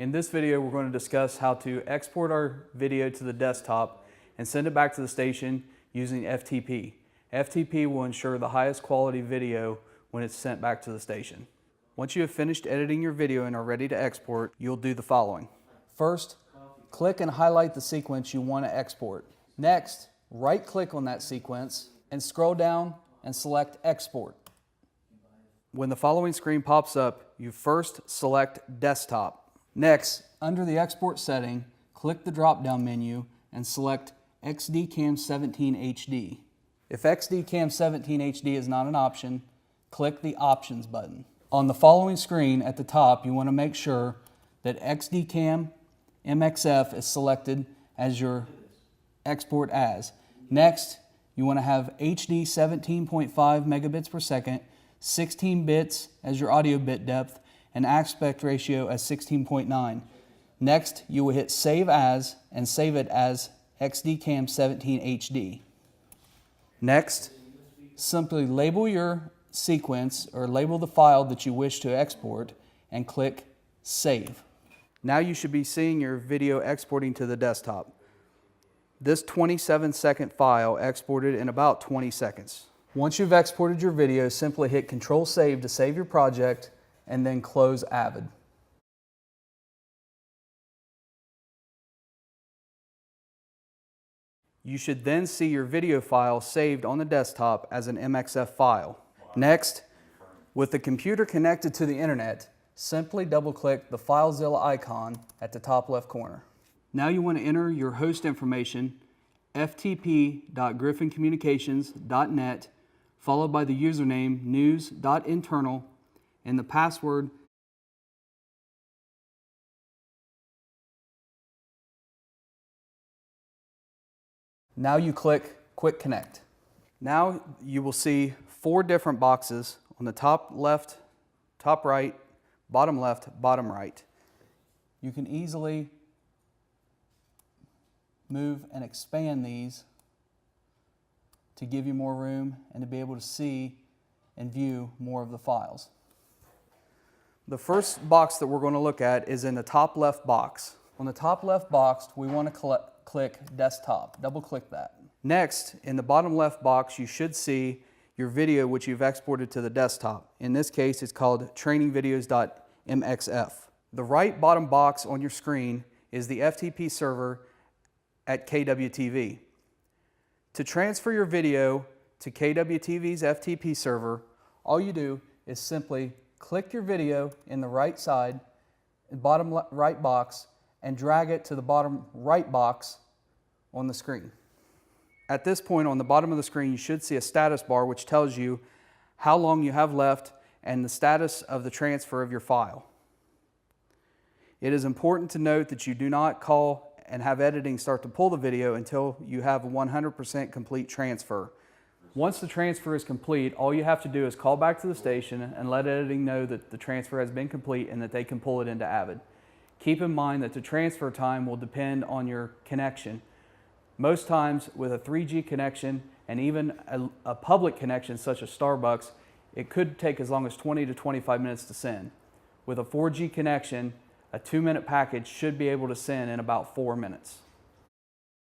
In this video, we're going to discuss how to export our video to the desktop and send it back to the station using FTP. FTP will ensure the highest quality video when it's sent back to the station. Once you have finished editing your video and are ready to export, you'll do the following. First, click and highlight the sequence you want to export. Next, right-click on that sequence and scroll down and select Export. When the following screen pops up, you first select Desktop. Next, under the export setting, click the drop-down menu and select XDCAM 17 HD. If XDCAM 17 HD is not an option, click the Options button. On the following screen at the top, you want to make sure that XDCAM MXF is selected as your export as. Next, you want to have HD 17.5 megabits per second, 16 bits as your audio bit depth, and aspect ratio as 16.9. Next, you will hit Save As and save it as XDCAM 17 HD. Next, simply label your sequence or label the file that you wish to export and click Save. Now you should be seeing your video exporting to the desktop. This 27-second file exported in about 20 seconds. Once you've exported your video, simply hit Control Save to save your project and then close AVID. You should then see your video file saved on the desktop as an MXF file. Next, with the computer connected to the internet, simply double-click the FileZilla icon at the top left corner. Now you want to enter your host information, ftp.griffincommunications.net, followed by the username news.internal and the password. Now you click Quick Connect. Now you will see 4 different boxes on the top left, top right, bottom left, bottom right. You can easily move and expand these to give you more room and to be able to see and view more of the files. The first box that we're going to look at is in the top left box. On the top left box, we want to click Desktop. Double click that. Next, in the bottom left box, you should see your video which you've exported to the desktop. In this case, it's called trainingvideos.mxf. The right bottom box on your screen is the FTP server at KWTV. To transfer your video to KWTV's FTP server, all you do is simply click your video in the right side, bottom right box, and drag it to the bottom right box on the screen. At this point on the bottom of the screen, you should see a status bar which tells you how long you have left and the status of the transfer of your file. It is important to note that you do not call and have editing start to pull the video until you have a 100% complete transfer. Once the transfer is complete, all you have to do is call back to the station and let editing know that the transfer has been complete and that they can pull it into AVID. Keep in mind that the transfer time will depend on your connection. Most times with a 3G connection and even a public connection such as Starbucks, it could take as long as 20 to 25 minutes to send. With a 4G connection, a 2-minute package should be able to send in about 4 minutes.